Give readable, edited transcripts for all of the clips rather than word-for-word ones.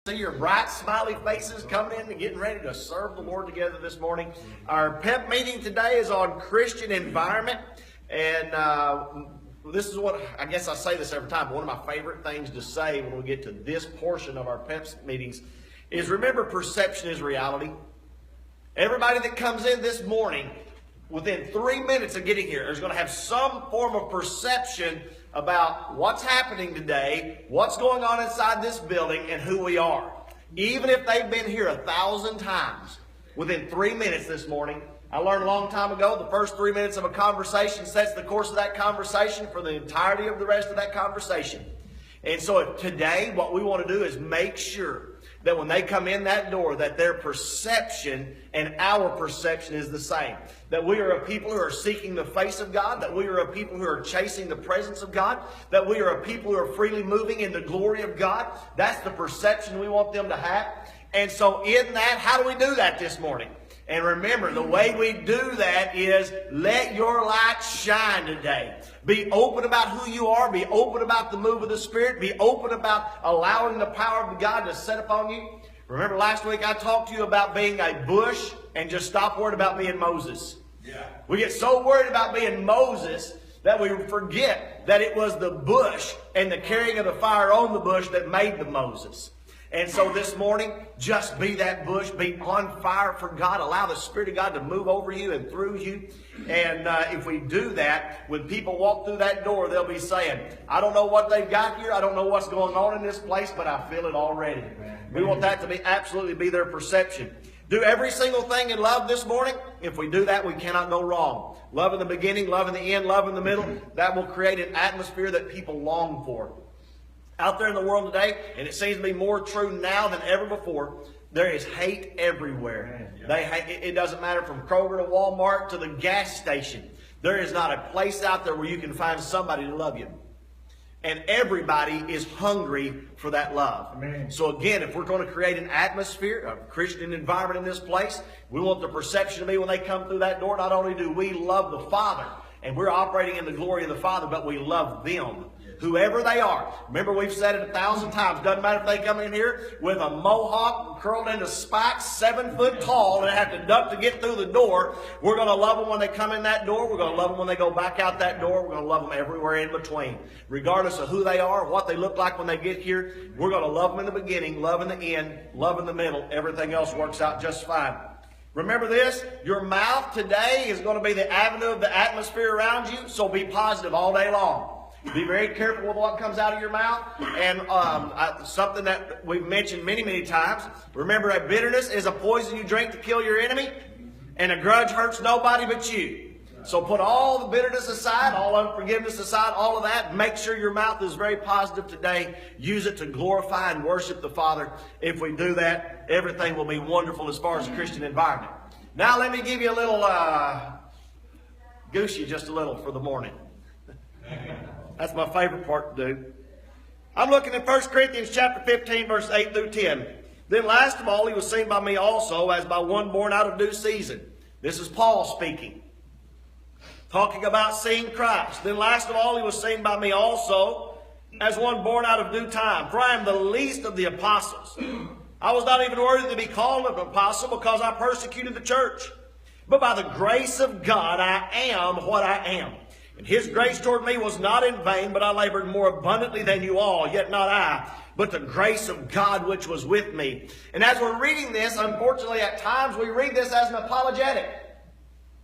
See your bright, smiley faces coming in and getting ready to serve the Lord together this morning. Our PEP meeting today is on Christian environment. And this is what, I guess I say this every time, but one of my favorite things to say when we get to this portion of our PEP meetings is remember, perception is reality. Everybody that comes in this morning, within 3 minutes of getting here, is going to have some form of perception about what's happening today, what's going on inside this building, and who we are. Even if they've been here 1,000 times, within 3 minutes this morning, I learned a long time ago, the first 3 minutes of a conversation sets the course of that conversation for the entirety of the rest of that conversation. And so today, what we want to do is make sure that when they come in that door, that their perception and our perception is the same. That we are a people who are seeking the face of God, that we are a people who are chasing the presence of God, that we are a people who are freely moving in the glory of God. That's the perception we want them to have. And so in that, how do we do that this morning? And remember, the way we do that is let your light shine today. Be open about who you are. Be open about the move of the Spirit. Be open about allowing the power of God to set upon you. Remember last week I talked to you about being a bush and just stop worried about being Moses. Yeah. We get so worried about being Moses that we forget that it was the bush and the carrying of the fire on the bush that made the Moses. And so this morning, just be that bush. Be on fire for God. Allow the Spirit of God to move over you and through you. And if we do that, when people walk through that door, they'll be saying, I don't know what they've got here. I don't know what's going on in this place, but I feel it already. We want that to be absolutely be their perception. Do every single thing in love this morning. If we do that, we cannot go wrong. Love in the beginning, love in the end, love in the middle. That will create an atmosphere that people long for. Out there in the world today, and it seems to be more true now than ever before, there is hate everywhere. It doesn't matter from Kroger to Walmart to the gas station. There is not a place out there where you can find somebody to love you. And everybody is hungry for that love. Amen. So again, if we're going to create an atmosphere, a Christian environment in this place, we want the perception to be when they come through that door, not only do we love the Father, and we're operating in the glory of the Father, but we love them. Whoever they are. Remember, we've said it 1,000 times. Doesn't matter if they come in here with a mohawk curled into spikes, 7 foot tall, and have to duck to get through the door. We're going to love them when they come in that door. We're going to love them when they go back out that door. We're going to love them everywhere in between. Regardless of who they are, what they look like when they get here, we're going to love them in the beginning, love in the end, love in the middle. Everything else works out just fine. Remember this, your mouth today is going to be the avenue of the atmosphere around you, so be positive all day long. Be very careful with what comes out of your mouth. And something that we've mentioned many, many times. Remember, a bitterness is a poison you drink to kill your enemy. And a grudge hurts nobody but you. So put all the bitterness aside, all unforgiveness aside, all of that. Make sure your mouth is very positive today. Use it to glorify and worship the Father. If we do that, everything will be wonderful as far as a Christian environment. Now let me give you a little, goose you just a little for the morning. That's my favorite part to do. I'm looking at 1 Corinthians chapter 15, verse 8 through 10. Then last of all, he was seen by me also, as by one born out of due season. This is Paul speaking. Talking about seeing Christ. Then last of all, he was seen by me also, as one born out of due time. For I am the least of the apostles. I was not even worthy to be called an apostle, because I persecuted the church. But by the grace of God, I am what I am. And his grace toward me was not in vain, but I labored more abundantly than you all, yet not I, but the grace of God which was with me. And as we're reading this, unfortunately at times we read this as an apologetic.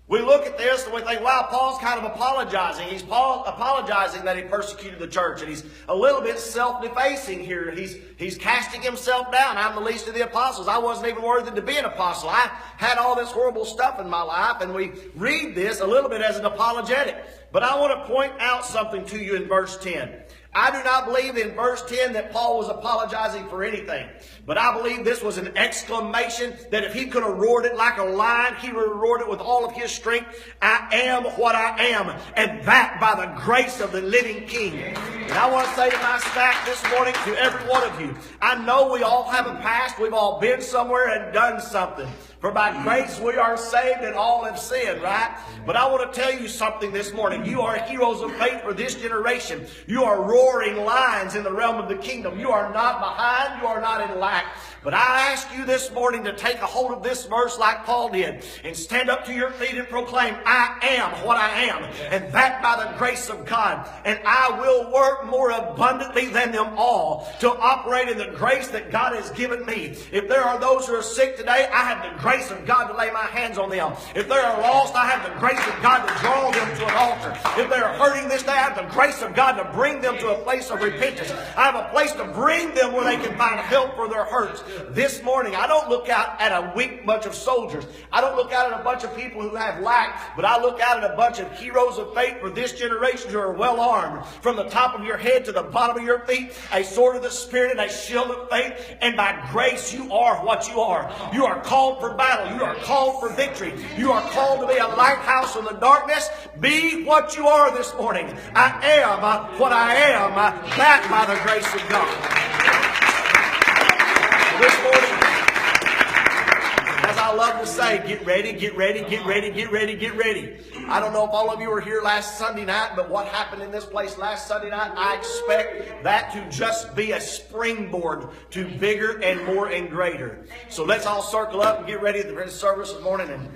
We look at this and we think, wow, Paul's kind of apologizing. He's apologizing that he persecuted the church. And he's a little bit self-defacing here. He's casting himself down. I'm the least of the apostles. I wasn't even worthy to be an apostle. I had all this horrible stuff in my life. And we read this a little bit as an apologetic. But I want to point out something to you in verse 10. I do not believe in verse 10 that Paul was apologizing for anything. But I believe this was an exclamation that if he could have roared it like a lion, he would have roared it with all of his strength. I am what I am, and that by the grace of the living King. And I want to say to my staff this morning, to every one of you, I know we all have a past. We've all been somewhere and done something. For by grace we are saved and all have sinned, right? But I want to tell you something this morning. You are heroes of faith for this generation. You are roaring lions in the realm of the kingdom. You are not behind. You are not in lack. But I ask you this morning to take a hold of this verse like Paul did and stand up to your feet and proclaim, I am what I am, and that by the grace of God. And I will work more abundantly than them all to operate in the grace that God has given me. If there are those who are sick today, I have the grace of God to lay my hands on them. If they are lost, I have the grace of God to draw them to an altar. If they are hurting this day, I have the grace of God to bring them to a place of repentance. I have a place to bring them where they can find help for their hurts. This morning, I don't look out at a weak bunch of soldiers. I don't look out at a bunch of people who have lack, but I look out at a bunch of heroes of faith for this generation who are well armed from the top of your head to the bottom of your feet, a sword of the Spirit and a shield of faith. And by grace, you are what you are. You are called for battle. You are called for victory. You are called to be a lighthouse in the darkness. Be what you are this morning. I am what I am, that by the grace of God. This morning, as I love to say, get ready, get ready, get ready, get ready, get ready. I don't know if all of you were here last Sunday night, but what happened in this place last Sunday night, I expect that to just be a springboard to bigger and more and greater. So let's all circle up and get ready at the service this morning and